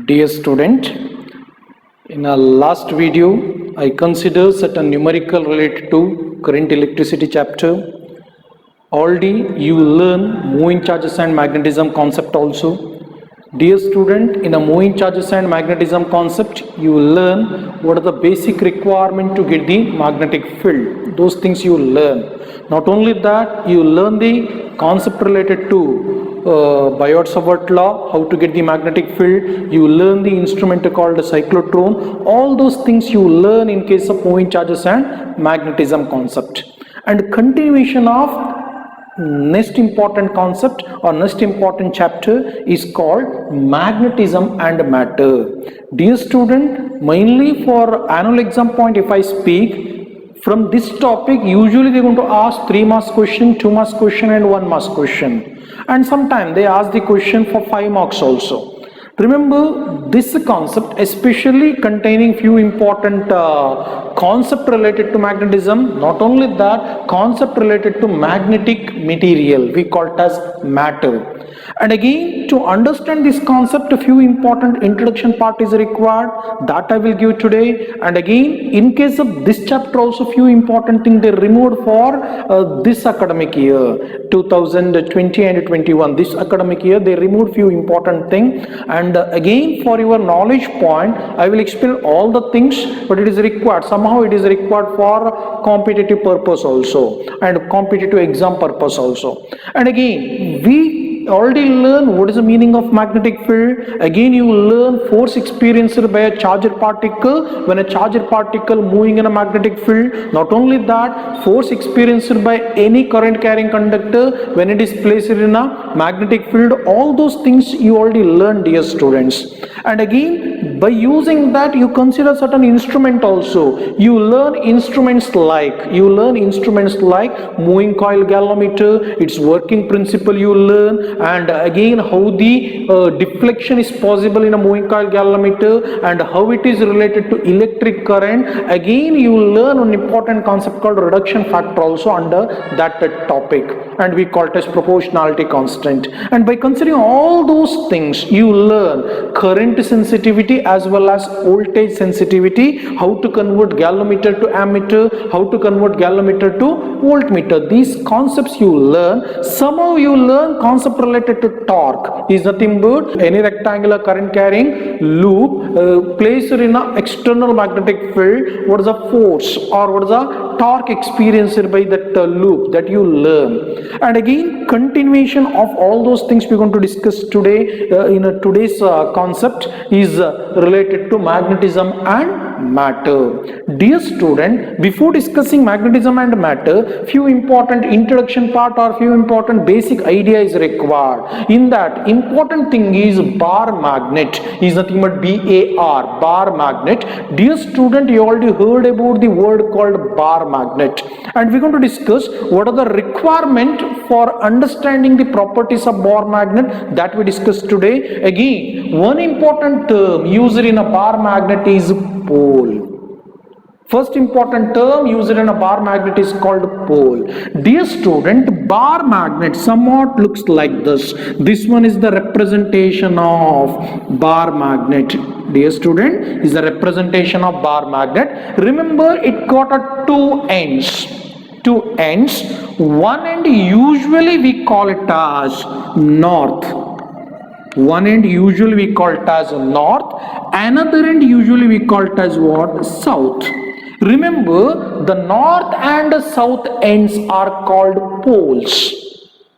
Dear student, in our last video, I considered certain numerical related to current electricity chapter. Already you learn moving charges and magnetism concept also. Dear student, in a moving charges and magnetism concept, you will learn what are the basic requirement to get the magnetic field. Those things you will learn. Not only that, you will learn the concept related to Biot-Savart law, how to get the magnetic field. You will learn the instrument called a cyclotron. All those things you will learn in case of moving charges and magnetism concept. And continuation of next important concept or next important chapter is called magnetism and matter. Dear student, mainly for annual exam point, if I speak from this topic, usually they are going to ask 3 marks question, 2 marks question and 1 marks question, and sometimes they ask the question for 5 marks also. Remember this concept, especially containing few important concept related to magnetism. Not only that, concept related to magnetic material, we call it as matter. And again, to understand this concept, a few important introduction part is required, that I will give today. And again, in case of this chapter also, few important things they removed for this academic year 2020 and 21. This academic year they removed few important things. And again, for your knowledge point, I will explain all the things, but it is required, somehow it is required for competitive purpose also and competitive exam purpose also. And again, we already learn what is the meaning of magnetic field. Again, you will learn force experienced by a charged particle when a charged particle moving in a magnetic field. Not only that, force experienced by any current carrying conductor when it is placed in a magnetic field. All those things you already learned, dear students. And again, by using that, you consider certain instrument also. You learn instruments like moving coil galvanometer, its working principle you learn, and again how the deflection is possible in a moving coil galvanometer and how it is related to electric current. Again, you will learn an important concept called reduction factor also under that topic, and we call it as proportionality constant. And by considering all those things, you learn current sensitivity as well as voltage sensitivity, how to convert galvanometer to ammeter, how to convert galvanometer to voltmeter. These concepts you learn. Somehow you learn concept related to torque is nothing but any rectangular current carrying loop placed in an external magnetic field. What is the force or what is the torque experienced by that loop, that you learn. And again, continuation of all those things we're going to discuss today in today's concept is related to magnetism and matter. Dear student, before discussing magnetism and matter, few important introduction part or few important basic idea is required. In that, important thing is bar magnet is nothing but BAR, bar magnet. Dear student, you already heard about the word called bar magnet, and we're going to discuss what are the requirement for understanding the properties of bar magnet, that we discussed today. Again, one important term used in a bar magnet is pole. First important term used in a bar magnet is called pole. Dear student, bar magnet somewhat looks like this. This one is the representation of bar magnet. Dear student, is the representation of bar magnet. Remember, it got a two ends. One end usually we call it as north. One end usually we call it as north. Another end usually we call it as what? South. Remember, the north and south ends are called poles.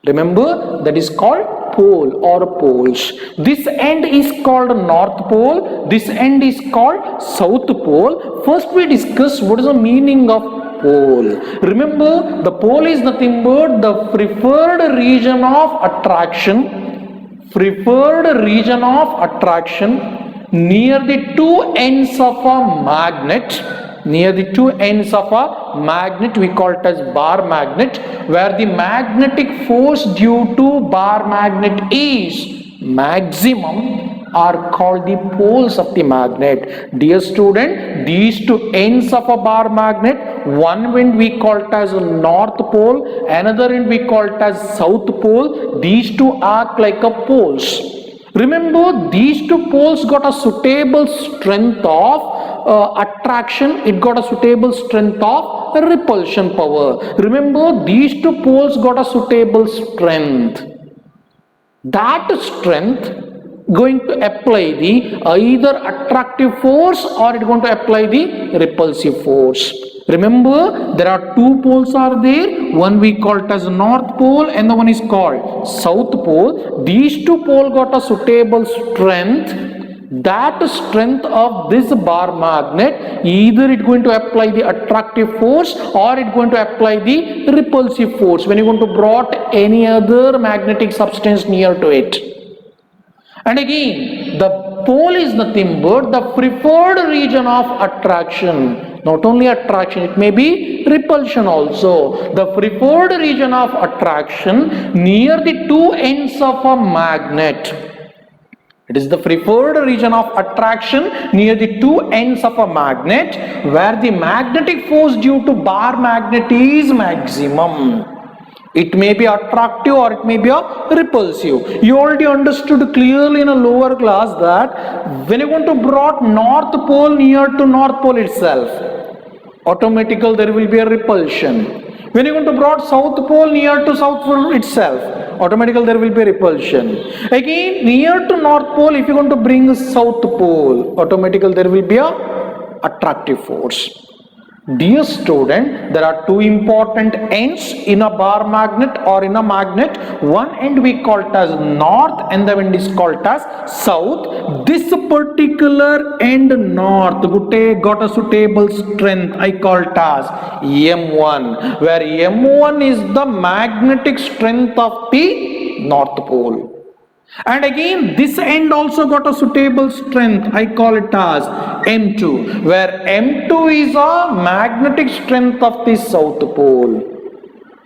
Remember, that is called pole or poles. This end is called north pole. This end is called south pole. First we discuss what is the meaning of pole. Remember, the pole is nothing but the preferred region of attraction. Preferred region of attraction near the two ends of a magnet. Near the two ends of a magnet, we call it as bar magnet, where the magnetic force due to bar magnet is maximum, are called the poles of the magnet. Dear student, these two ends of a bar magnet, one end we call it as north pole, another end we call it as south pole. These two act like a poles. Remember, these two poles got a suitable strength of attraction, it got a suitable strength of repulsion power. Remember, these two poles got a suitable strength. That strength going to apply the either attractive force or it going to apply the repulsive force. Remember, there are two poles are there. One we call it as north pole and the one is called south pole. These two poles got a suitable strength. That strength of this bar magnet, either it going to apply the attractive force or it going to apply the repulsive force when you going to brought any other magnetic substance near to it. And again, the pole is nothing but the preferred region of attraction. Not only attraction, it may be repulsion also. The preferred region of attraction near the two ends of a magnet. It is the preferred region of attraction near the two ends of a magnet where the magnetic force due to bar magnet is maximum. It may be attractive or it may be a repulsive. You already understood clearly in a lower class that when you want to brought north pole near to north pole itself, automatically there will be a repulsion. When you want to brought south pole near to south pole itself, automatically there will be a repulsion. Again, near to north pole, if you want to bring south pole, automatically there will be a attractive force. Dear student, there are two important ends in a bar magnet or in a magnet. One end we call it as north and the end is called as south. This particular end north got a suitable strength. I call it as M1, where M1 is the magnetic strength of the north pole. And again, this end also got a suitable strength. I call it as M2, where M2 is a magnetic strength of the south pole.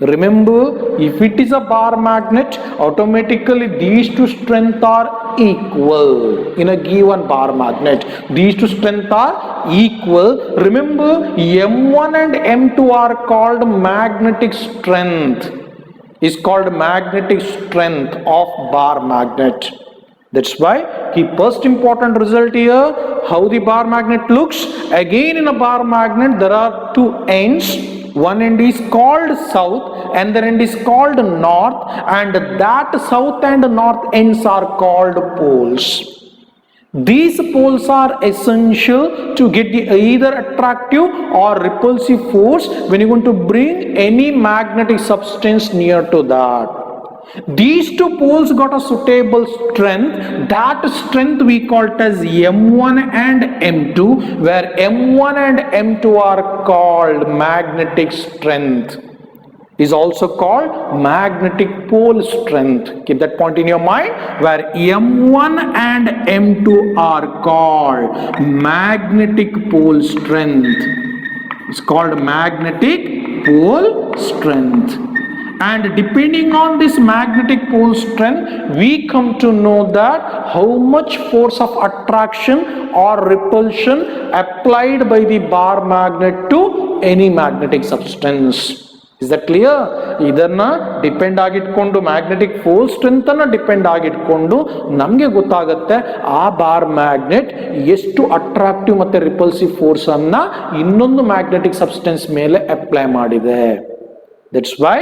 Remember, if it is a bar magnet, automatically these two strengths are equal in a given bar magnet. These two strengths are equal. Remember, M1 and M2 are called magnetic strength. Is called magnetic strength of bar magnet. That's why the first important result here, how the bar magnet looks. Again, in a bar magnet there are two ends. One end is called south and the end is called north, and that south and north ends are called poles. These poles are essential to get the either attractive or repulsive force when you want to bring any magnetic substance near to that. These two poles got a suitable strength. That strength we call it as M1 and M2, where M1 and M2 are called magnetic strength. Is also called magnetic pole strength. Keep that point in your mind, where M1 and M2 are called magnetic pole strength. It's called magnetic pole strength. And depending on this magnetic pole strength, we come to know that how much force of attraction or repulsion applied by the bar magnet to any magnetic substance. Is that clear? ಇದನ್ನ depend ಆಗಿಟ್ಕೊಂಡು magnetic pole strength ಅನ್ನ depend ಆಗಿಟ್ಕೊಂಡು ನಮಗೆ ಗೊತ್ತಾಗುತ್ತೆ ಆ bar magnet ಎಷ್ಟು attractive ಮತ್ತೆ repulsive force ಅನ್ನ ಇನ್ನೊಂದು magnetic substance ಮೇಲೆ ಅಪ್ಲೈ ಮಾಡಿದೆ. That's why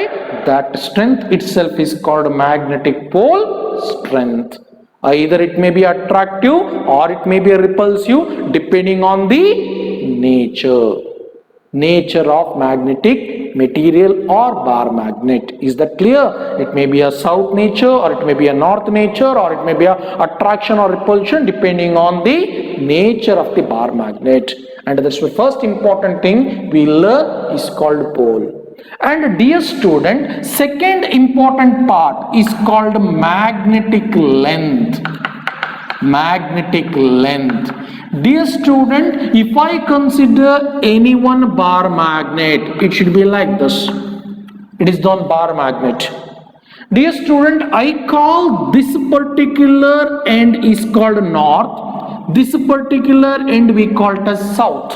that strength itself is called magnetic pole strength. Either it may be attractive or it may be repulsive depending on the nature of magnetic material or bar magnet. Is that clear? It may be a south nature or it may be a north nature or it may be a attraction or repulsion depending on the nature of the bar magnet. And that's the first important thing we learn is called pole. And dear student, second important part is called magnetic length. Magnetic length. Dear student, if I consider any one bar magnet, it should be like this. It is the bar magnet. Dear student, I call this particular end is called north. This particular end we call it as south.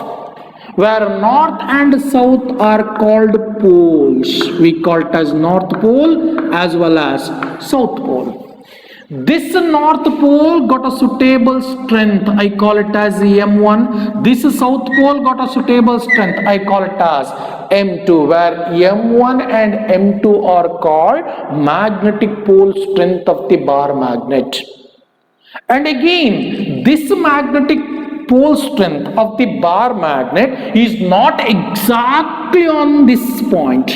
Where north and south are called poles. We call it as north pole as well as south pole. This north pole got a suitable strength, I call it as M1. This south pole got a suitable strength, I call it as M2, where M1 and M2 are called magnetic pole strength of the bar magnet. And again, this magnetic pole strength of the bar magnet is not exactly on this point,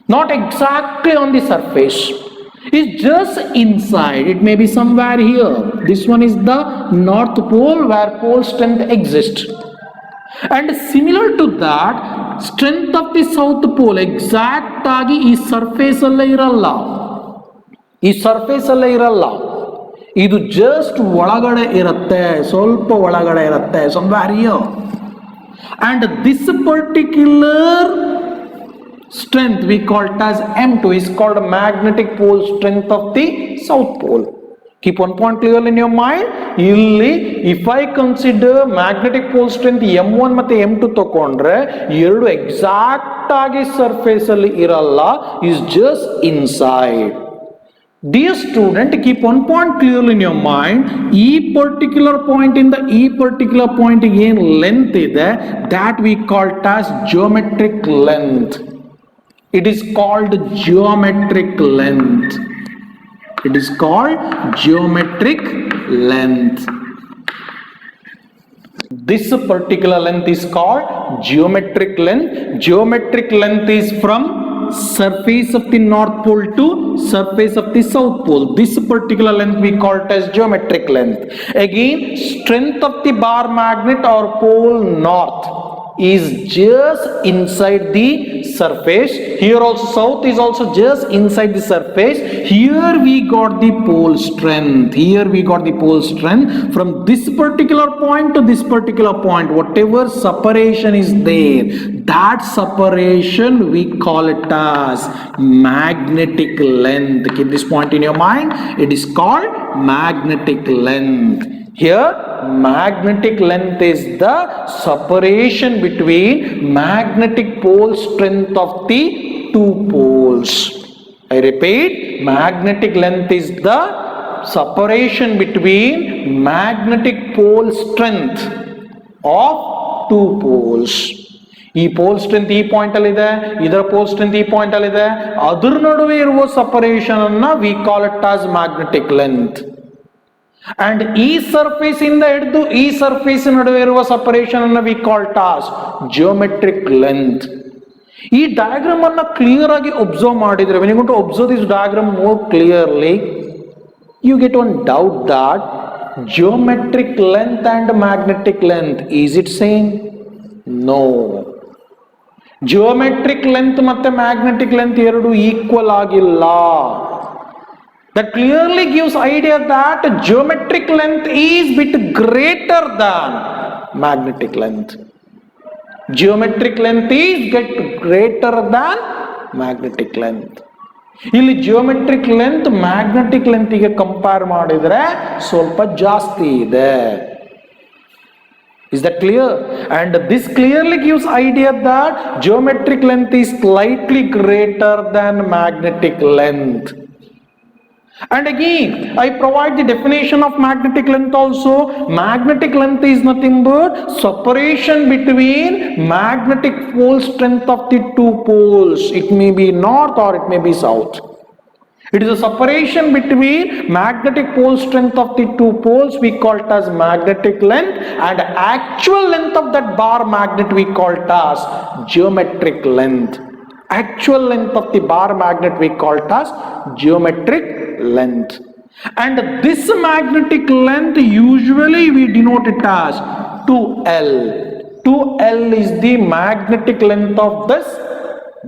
not exactly on the surface. It's just inside. It may be somewhere here. This one is the north pole where pole strength exists. And similar to that, strength of the south pole exact agi ee surface alle iralla. Ee surface alle iralla. ಇದು just ಒಳಗಡೆ ಇರುತ್ತೆ, ಸ್ವಲ್ಪ ಒಳಗಡೆ ಇರುತ್ತೆ, somewhere here. And this particular strength we call it as M2 is called magnetic pole strength of the south pole. Keep one point clear in your mind. Illi if I consider magnetic pole strength M1 ಮತ್ತೆ M2 ತಕೊಂಡ್ರೆ ಎರಡು exact ಆಗಿ surface ಅಲ್ಲಿ ಇರಲ್ಲ, is just inside. Dear student, keep one point clearly in your mind. E particular point in the E particular point again length ಇದೆ, that we call it as geometric length. It is called geometric length. It is called geometric length. This particular length is called geometric length. Geometric length is from surface of the north pole to surface of the south pole. This particular length we call it as geometric length. Again, strength of the bar magnet or pole north is just inside the surface. Here also south is also just inside the surface. Here we got the pole strength. Here we got the pole strength. From this particular point to this particular point, whatever separation is there, that separation we call it as magnetic length. Keep this point in your mind. It is called magnetic length. Here magnetic length is the separation between magnetic pole strength of the two poles. I repeat, magnetic length is the separation between magnetic pole strength of two poles. ಈ pole strength ಈ point ಅಲ್ಲಿ ಇದೆ, ಇದರ pole strength ಈ point ಅಲ್ಲಿ ಇದೆ, ಅದರ ನಡುವೆ ಇರುವ ಸಪರೇಷನ್ ಅನ್ನ we call it as magnetic length. And ಈ ಸರ್ಫೇಸ್ ಇಂದ ಹಿಡಿದು ಈ ಸರ್ಫೇಸ್ ನಡುವೆ ಇರುವ ಸಪರೇಷನ್ ಅನ್ನು we call toss geometric length. ಈ ಡಯಾಗ್ರಾಮ್ ಅನ್ನ ಕ್ಲಿಯರ್ ಆಗಿ ಒಬ್ಸರ್ವ್ ಮಾಡಿದ್ರೆ, when you want to observe this diagram more clearly, you get one doubt that geometric length and magnetic length, is it same? No. Geometric length ಮತ್ತೆ magnetic length ಎರಡು equal ಆಗಿಲ್ಲ. That clearly gives idea that geometric length is bit greater than magnetic length. Geometric length is get greater than magnetic length. ಇಲ್ಲಿ geometric length magnetic length ಗೆ compare ಮಾಡಿದ್ರೆ ಸ್ವಲ್ಪ ಜಾಸ್ತಿ ಇದೆ. Is that clear? And this clearly gives idea that geometric length is slightly greater than magnetic length. And again, I provide the definition of magnetic length also. Magnetic length is nothing but separation between magnetic pole strength of the two poles. It may be north or it may be south. It is a separation between magnetic pole strength of the two poles, we call it as magnetic length, and actual length of that bar magnet we call it as geometric length. Actual length of the bar magnet we call it as geometric length. And this magnetic length usually we denote it as 2L. 2L is the magnetic length of this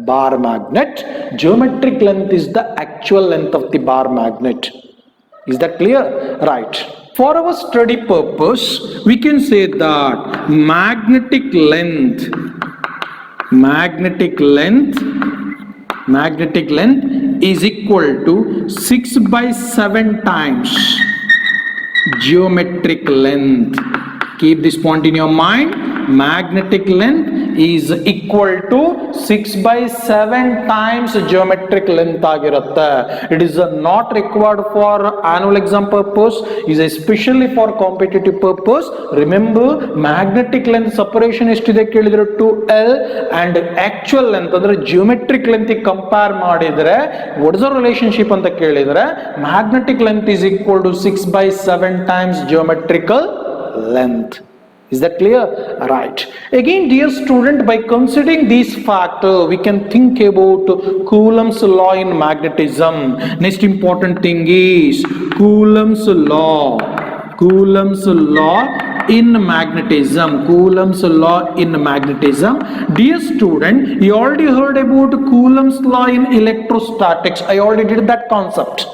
bar magnet. Geometric length is the actual length of the bar magnet. Is that clear? Right. For our study purpose, we can say that magnetic length is equal to 6/7 times geometric length. Keep this point in your mind. magnetic length is equal to 6 by 7 times geometric length ಆಗಿರುತ್ತೆ. It is not required for annual exam purpose, is especially for competitive purpose. Remember, magnetic length separation ಎಷ್ಟಿದೆ ಕೇಳಿದ್ರೆ 2L and actual length ಅಂದ್ರೆ geometric length compare ಮಾಡಿದ್ರೆ what is the relationship ಅಂತ ಕೇಳಿದ್ರೆ magnetic length is equal to 6 by 7 times geometrical length. Is that clear? Right. Again, dear student, by considering these factors, we can think about Coulomb's law in magnetism. Next important thing is Coulomb's law. Coulomb's law in magnetism. Coulomb's law in magnetism. Dear student, you already heard about Coulomb's law in electrostatics. I already did that concept.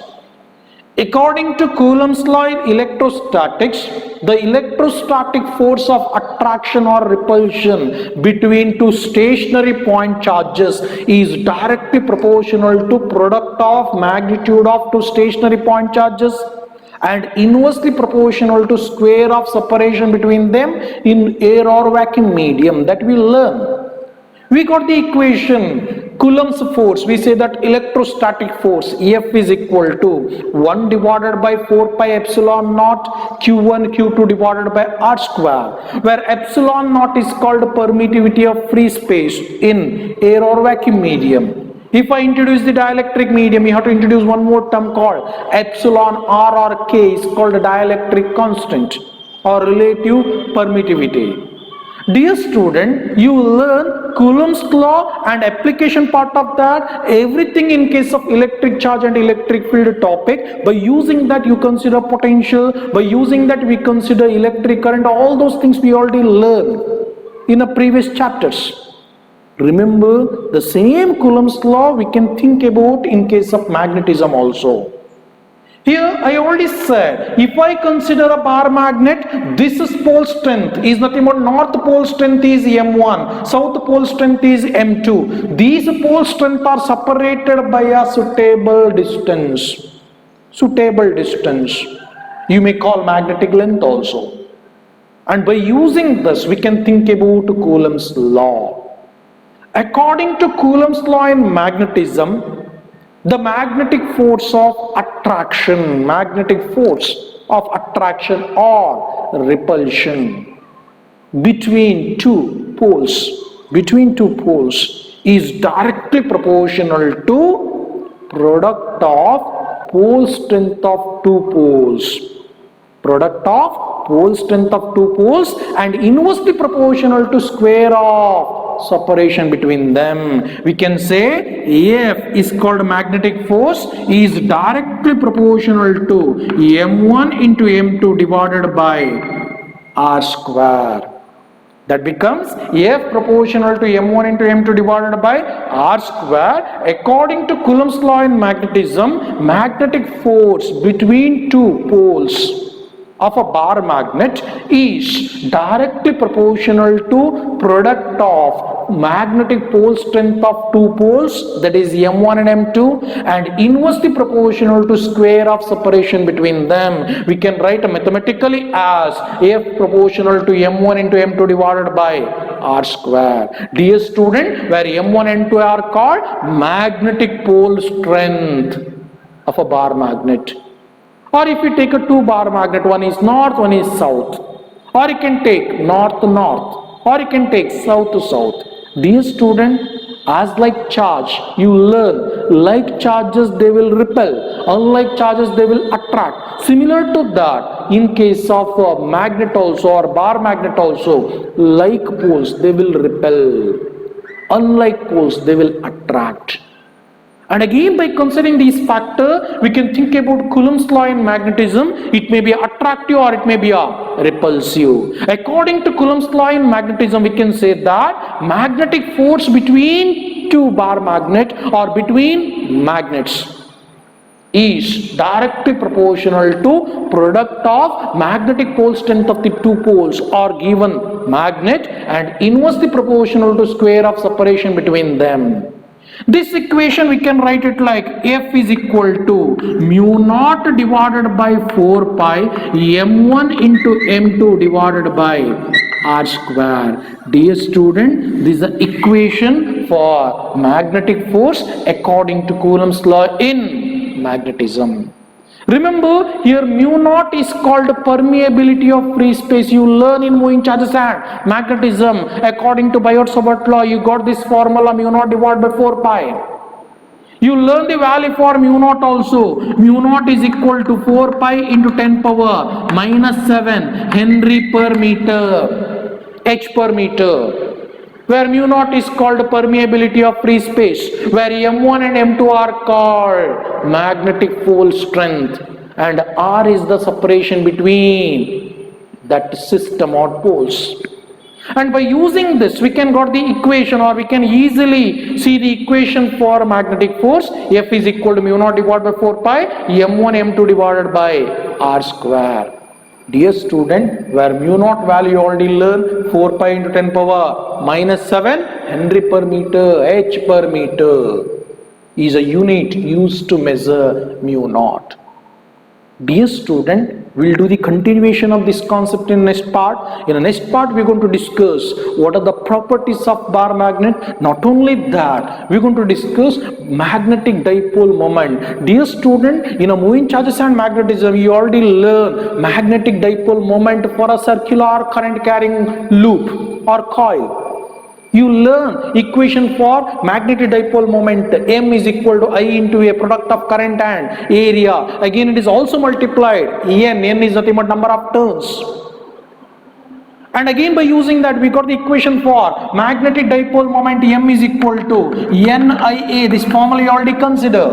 According to Coulomb's law in electrostatics, the electrostatic force of attraction or repulsion between two stationary point charges is directly proportional to product of magnitude of two stationary point charges and inversely proportional to square of separation between them in air or vacuum medium. That we learn. We got the equation Coulomb's force. We say that electrostatic force F is equal to 1 divided by 4 pi epsilon naught Q1 Q2 divided by R square, where epsilon naught is called permittivity of free space in air or vacuum medium. If I introduce the dielectric medium, you have to introduce one more term called epsilon R or K is called dielectric constant or relative permittivity. Dear student, you learn Coulomb's law and application part of that, everything in case of electric charge and electric field topic. By using that you consider potential, by using that we consider electric current, all those things we already learned in the previous chapters. Remember, the same Coulomb's law we can think about in case of magnetism also. Here I already said, if I consider a bar magnet, this is pole strength is nothing but north pole strength is M1, south pole strength is M2. These pole strengths are separated by a suitable distance. Suitable distance. You may call magnetic length also. And by using this, we can think about Coulomb's law. According to Coulomb's law in magnetism, the magnetic force of attraction or repulsion between two poles is directly proportional to product of pole strength of two poles. Product of pole strength of two poles and inversely proportional to square of separation between them. We can say F is called magnetic force is directly proportional to M1 into M2 divided by R square. That becomes F proportional to M1 into M2 divided by R square. According to Coulomb's law in magnetism, magnetic force between two poles of a bar magnet is directly proportional to product of magnetic pole strength of two poles, that is M1 and M2, and inversely proportional to square of separation between them. We can write mathematically as F proportional to M1 into M2 divided by R square. Dear student, where M1 and M2 are called magnetic pole strength of a bar magnet. Or if you take a two bar magnet, one is north, one is south. Or you can take north to north. Or you can take south to south. Dear student, as like charge, you learn like charges they will repel, unlike charges they will attract. Similar to that, in case of a magnet also or bar magnet also, like poles they will repel, unlike poles they will attract. And again, by considering these factors, we can think about Coulomb's law in magnetism. It may be attractive or it may be repulsive. According to Coulomb's law in magnetism, we can say that magnetic force between two bar magnet or between magnets is directly proportional to product of magnetic pole strength of the two poles or given magnet and inversely proportional to square of separation between them. This equation we can write it like F is equal to mu naught divided by 4 pi M1 into M2 divided by r square. Dear student, this is the equation for magnetic force according to Coulomb's law in magnetism. Remember, here mu naught is called permeability of free space. You learn in moving charges and magnetism. According to Biot-Savart law, you got this formula mu naught divided by 4 pi. You learn the value for mu naught also. Mu naught is equal to 4 pi into 10 power minus 7 Henry per meter, H per meter. Where mu naught is called permeability of free space, where M1 and M2 are called magnetic pole strength, and R is the separation between that system or poles. And by using this, we can got the equation, or we can easily see the equation for magnetic force. F is equal to mu naught divided by 4 pi M1 M2 divided by R square. Dear student, where mu naught value you already learn 4 pi into 10 power minus 7 Henry per meter, H per meter is a unit used to measure mu naught. Dear student, we'll do the continuation of this concept in next part. In the next part, we're going to discuss what are the properties of bar magnet. Not only that, we're going to discuss magnetic dipole moment. Dear student, in a moving charges and magnetism, you already learn magnetic dipole moment for a circular current carrying loop or coil. You learn equation for magnetic dipole moment. M is equal to I into a product of current and area. Again, it is also multiplied. N is nothing but number of turns. And again, by using that, we got the equation for magnetic dipole moment. M is equal to NIA. This formula you already consider.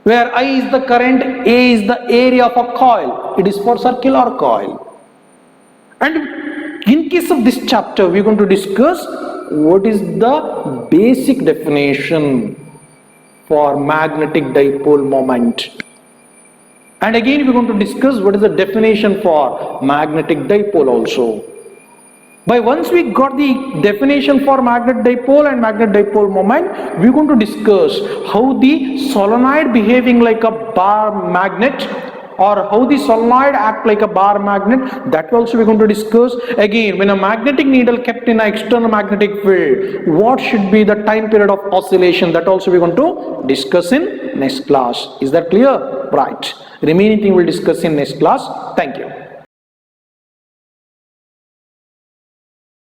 Where I is the current, A is the area of a coil. It is for circular coil. And in case of this chapter, we are going to discuss what is the basic definition for magnetic dipole moment. And again, we are going to discuss what is the definition for magnetic dipole also. By once we got the definition for magnetic dipole and magnetic dipole moment, we are going to discuss how the solenoid behaving like a bar magnet, or how the solenoid act like a bar magnet, that also we're going to discuss. Again, when a magnetic needle kept in an external magnetic field, what should be the time period of oscillation, that also we're going to discuss in next class. Is that clear? Right. Remaining thing we'll discuss in next class. Thank you.